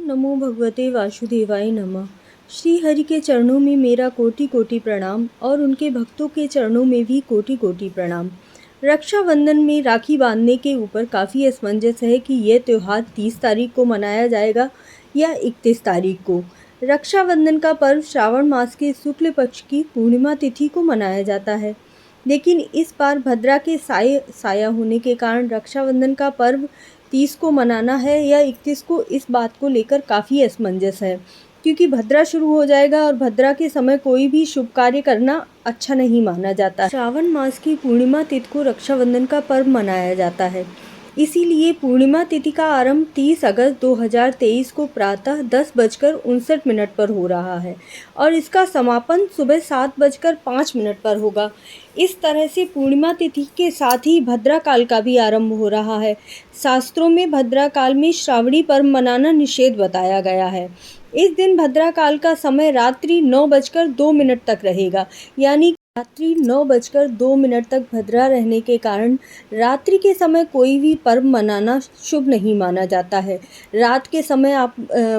नमो भगवते वासुदेवाय नमः। श्री हरि के चरणों में मेरा कोटि कोटि प्रणाम और उनके भक्तों के चरणों में भी कोटि कोटि प्रणाम। रक्षाबंधन में राखी बांधने के ऊपर काफ़ी असमंजस है कि यह त्यौहार 30 तारीख को मनाया जाएगा या 31 तारीख को। रक्षाबंधन का पर्व श्रावण मास के शुक्ल पक्ष की पूर्णिमा तिथि को मनाया जाता है, लेकिन इस बार भद्रा के साया होने के कारण रक्षाबंधन का पर्व 30 को मनाना है या 31 को, इस बात को लेकर काफ़ी असमंजस है, क्योंकि भद्रा शुरू हो जाएगा और भद्रा के समय कोई भी शुभ कार्य करना अच्छा नहीं माना जाता। श्रावण मास की पूर्णिमा तिथि को रक्षाबंधन का पर्व मनाया जाता है, इसीलिए पूर्णिमा तिथि का आरंभ 30 अगस्त 2023 को प्रातः 10:59 पर हो रहा है और इसका समापन सुबह 7:05 पर होगा। इस तरह से पूर्णिमा तिथि के साथ ही भद्रा काल का भी आरंभ हो रहा है। शास्त्रों में भद्रा काल में श्रावणी पर्व मनाना निषेध बताया गया है। इस दिन भद्रा काल का समय रात्रि 9:02 तक रहेगा, यानी रात्रि 9:02 तक भद्रा रहने के कारण रात्रि के समय कोई भी पर्व मनाना शुभ नहीं माना जाता है। रात के समय आप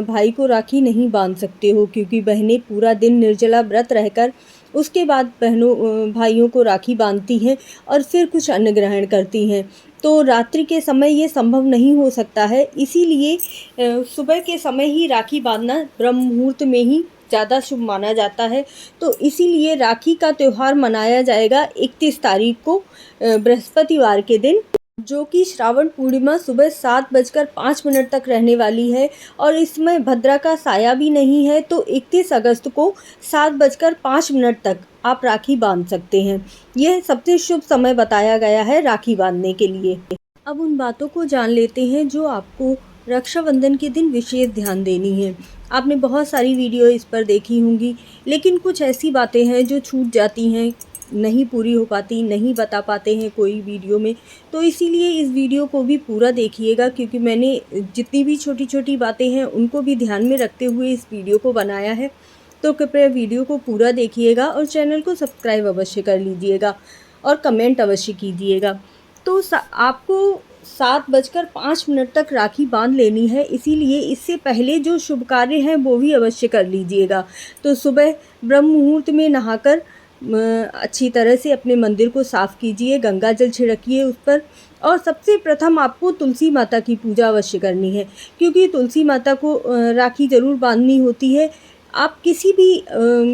भाई को राखी नहीं बांध सकते हो, क्योंकि बहनें पूरा दिन निर्जला व्रत रहकर उसके बाद भाइयों को राखी बांधती हैं और फिर कुछ अन्न ग्रहण करती हैं। तो रात्रि के समय ये संभव नहीं हो सकता है, इसीलिए सुबह के समय ही राखी बांधना ब्रह्म मुहूर्त में ही ज़्यादा शुभ माना जाता है। तो इसीलिए राखी का त्यौहार मनाया जाएगा 31 तारीख को बृहस्पतिवार के दिन, जो कि श्रावण पूर्णिमा सुबह 7:05 तक रहने वाली है और इसमें भद्रा का साया भी नहीं है। तो 31 अगस्त को 7:05 तक आप राखी बांध सकते हैं। यह सबसे शुभ समय बताया गया है राखी बांधने के लिए। अब उन बातों को जान लेते हैं जो आपको रक्षाबंधन के दिन विशेष ध्यान देनी है। आपने बहुत सारी वीडियो इस पर देखी होंगी, लेकिन कुछ ऐसी बातें हैं जो छूट जाती हैं, नहीं पूरी हो पाती, नहीं बता पाते हैं कोई वीडियो में। तो इसीलिए इस वीडियो को भी पूरा देखिएगा, क्योंकि मैंने जितनी भी छोटी छोटी बातें हैं उनको भी ध्यान में रखते हुए इस वीडियो को बनाया है। तो कृपया वीडियो को पूरा देखिएगा और चैनल को सब्सक्राइब अवश्य कर लीजिएगा और कमेंट अवश्य कीजिएगा। तो आपको 7:05 तक राखी बांध लेनी है, इसीलिए इससे पहले जो शुभ कार्य हैं वो भी अवश्य कर लीजिएगा। तो सुबह ब्रह्म मुहूर्त में नहाकर अच्छी तरह से अपने मंदिर को साफ़ कीजिए, गंगा जल छिड़किए उस पर, और सबसे प्रथम आपको तुलसी माता की पूजा अवश्य करनी है, क्योंकि तुलसी माता को राखी ज़रूर बांधनी होती है। आप किसी भी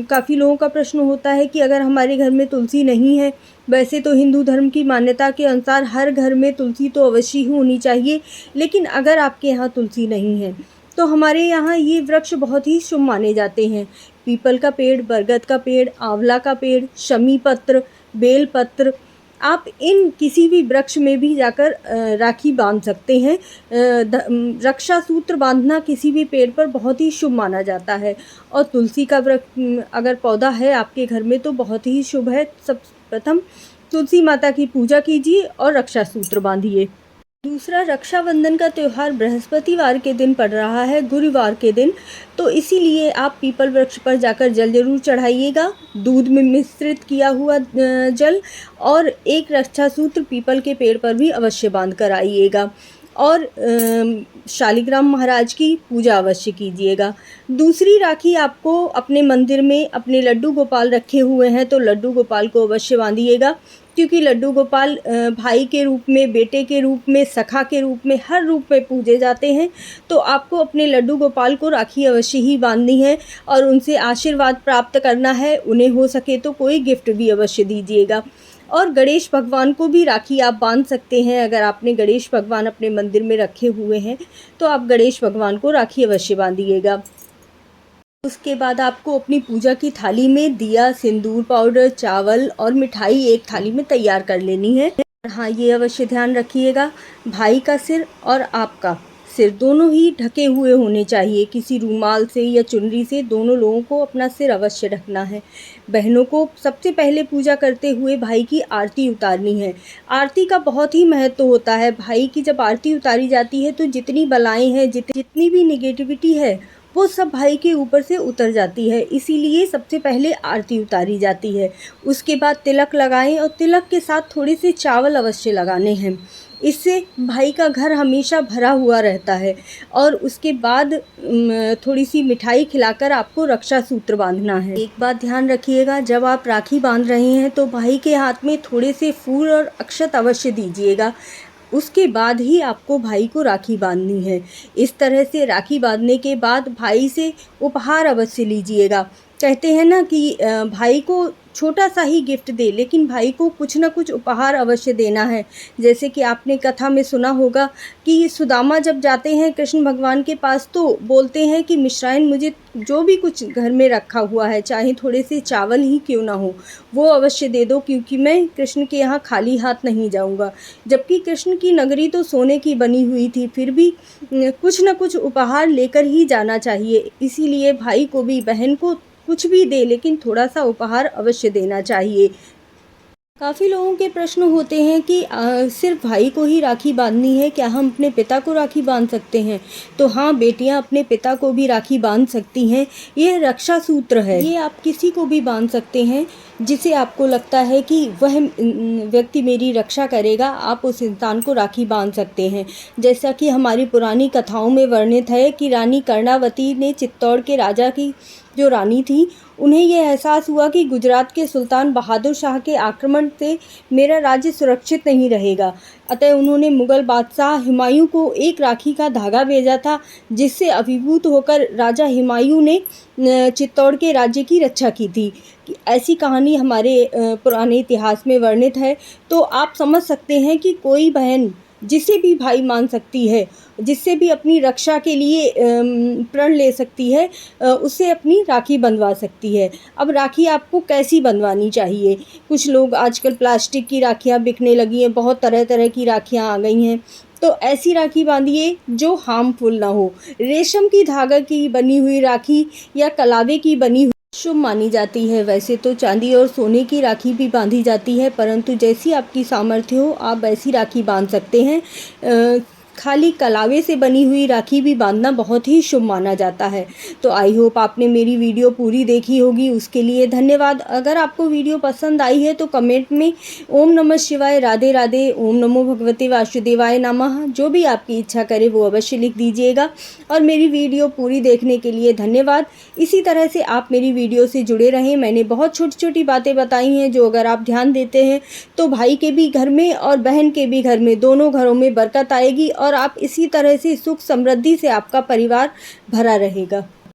काफ़ी लोगों का प्रश्न होता है कि अगर हमारे घर में तुलसी नहीं है, वैसे तो हिंदू धर्म की मान्यता के अनुसार हर घर में तुलसी तो अवश्य ही होनी चाहिए, लेकिन अगर आपके यहाँ तुलसी नहीं है तो हमारे यहाँ ये वृक्ष बहुत ही शुभ माने जाते हैं। पीपल का पेड़, बरगद का पेड़, आंवला का पेड़, शमी पत्र, बेल पत्र, आप इन किसी भी वृक्ष में भी जाकर राखी बांध सकते हैं। रक्षा सूत्र बांधना किसी भी पेड़ पर बहुत ही शुभ माना जाता है, और तुलसी का वृक्ष अगर पौधा है आपके घर में तो बहुत ही शुभ है। सब प्रथम तुलसी माता की पूजा कीजिए और रक्षा सूत्र बांधिए। दूसरा, रक्षाबंधन का त्यौहार बृहस्पतिवार के दिन पड़ रहा है, गुरुवार के दिन, तो इसीलिए आप पीपल वृक्ष पर जाकर जल जरूर चढ़ाइएगा, दूध में मिश्रित किया हुआ जल, और एक रक्षा सूत्र पीपल के पेड़ पर भी अवश्य बांध कर आइएगा, और शालिग्राम महाराज की पूजा अवश्य कीजिएगा। दूसरी राखी आपको अपने मंदिर में अपने लड्डू गोपाल रखे हुए हैं तो लड्डू गोपाल को अवश्य बांधिएगा, क्योंकि लड्डू गोपाल भाई के रूप में, बेटे के रूप में, सखा के रूप में, हर रूप में पूजे जाते हैं। तो आपको अपने लड्डू गोपाल को राखी अवश्य ही बांधनी है और उनसे आशीर्वाद प्राप्त करना है। उन्हें हो सके तो कोई गिफ्ट भी अवश्य दीजिएगा। और गणेश भगवान को भी राखी आप बांध सकते हैं। अगर आपने गणेश भगवान अपने मंदिर में रखे हुए हैं तो आप गणेश भगवान को राखी अवश्य बांधिएगा। उसके बाद आपको अपनी पूजा की थाली में दिया, सिंदूर, पाउडर, चावल और मिठाई एक थाली में तैयार कर लेनी है। हाँ, ये अवश्य ध्यान रखिएगा, भाई का सिर और आपका सिर दोनों ही ढके हुए होने चाहिए। किसी रूमाल से या चुनरी से दोनों लोगों को अपना सिर अवश्य ढकना है। बहनों को सबसे पहले पूजा करते हुए भाई की आरती उतारनी है। आरती का बहुत ही महत्व होता है। भाई की जब आरती उतारी जाती है तो जितनी बलाएं हैं, जितनी भी निगेटिविटी है, वो सब भाई के ऊपर से उतर जाती है। इसीलिए सबसे पहले आरती उतारी जाती है। उसके बाद तिलक लगाएं और तिलक के साथ थोड़े से चावल अवश्य लगाने हैं। इससे भाई का घर हमेशा भरा हुआ रहता है। और उसके बाद थोड़ी सी मिठाई खिलाकर आपको रक्षा सूत्र बांधना है। एक बात ध्यान रखिएगा, जब आप राखी बांध रहे हैं तो भाई के हाथ में थोड़े से फूल और अक्षत अवश्य दीजिएगा। उसके बाद ही आपको भाई को राखी बांधनी है। इस तरह से राखी बांधने के बाद भाई से उपहार अवश्य लीजिएगा। कहते हैं ना कि भाई को छोटा सा ही गिफ्ट दे, लेकिन भाई को कुछ ना कुछ उपहार अवश्य देना है। जैसे कि आपने कथा में सुना होगा कि सुदामा जब जाते हैं कृष्ण भगवान के पास तो बोलते हैं कि मिश्राइन मुझे जो भी कुछ घर में रखा हुआ है, चाहे थोड़े से चावल ही क्यों ना हो, वो अवश्य दे दो, क्योंकि मैं कृष्ण के यहाँ खाली हाथ नहीं जाऊँगा। जबकि कृष्ण की नगरी तो सोने की बनी हुई थी, फिर भी कुछ न कुछ उपहार लेकर ही जाना चाहिए। इसीलिए भाई को भी, बहन को कुछ भी दे, लेकिन थोड़ा सा उपहार अवश्य देना चाहिए। काफ़ी लोगों के प्रश्न होते हैं कि सिर्फ भाई को ही राखी बांधनी है, क्या हम अपने पिता को राखी बांध सकते हैं? तो हाँ, बेटियां अपने पिता को भी राखी बांध सकती हैं। ये रक्षा सूत्र है, ये आप किसी को भी बांध सकते हैं जिसे आपको लगता है कि वह व्यक्ति मेरी रक्षा करेगा, आप उस इंसान को राखी बांध सकते हैं। जैसा कि हमारी पुरानी कथाओं में वर्णित है कि रानी कर्णावती ने चित्तौड़ के राजा की जो रानी थी, उन्हें यह एहसास हुआ कि गुजरात के सुल्तान बहादुर शाह के आक्रमण से मेरा राज्य सुरक्षित नहीं रहेगा। अतः उन्होंने मुग़ल बादशाह हुमायूं को एक राखी का धागा भेजा था, जिससे अभिभूत होकर राजा हुमायूं ने चित्तौड़ के राज्य की रक्षा की थी। ऐसी कहानी हमारे पुराने इतिहास में वर्णित है। तो आप समझ सकते हैं कि कोई बहन जिसे भी भाई मान सकती है, जिससे भी अपनी रक्षा के लिए प्रण ले सकती है, उससे अपनी राखी बंधवा सकती है। अब राखी आपको कैसी बंधवानी चाहिए? कुछ लोग आजकल प्लास्टिक की राखियाँ बिकने लगी हैं, बहुत तरह तरह की राखियाँ आ गई हैं। तो ऐसी राखी बांधिए जो हार्मफुल ना हो। रेशम की धागा की बनी हुई राखी या कलावे की बनी शुभ मानी जाती है। वैसे तो चांदी और सोने की राखी भी बांधी जाती है, परंतु जैसी आपकी सामर्थ्य हो आप वैसी राखी बांध सकते हैं। खाली कलावे से बनी हुई राखी भी बांधना बहुत ही शुभ माना जाता है। तो आई होप आपने मेरी वीडियो पूरी देखी होगी, उसके लिए धन्यवाद। अगर आपको वीडियो पसंद आई है तो कमेंट में ओम नमः शिवाय, राधे राधे, ओम नमो भगवते वासुदेवाय नमः, जो भी आपकी इच्छा करे वो अवश्य लिख दीजिएगा। और मेरी वीडियो पूरी देखने के लिए धन्यवाद। इसी तरह से आप मेरी वीडियो से जुड़े रहें। मैंने बहुत छोटी छोटी बातें बताई हैं जो अगर आप ध्यान देते हैं तो भाई के भी घर में और बहन के भी घर में, दोनों घरों में बरकत आएगी और आप इसी तरह से सुख समृद्धि से आपका परिवार भरा रहेगा।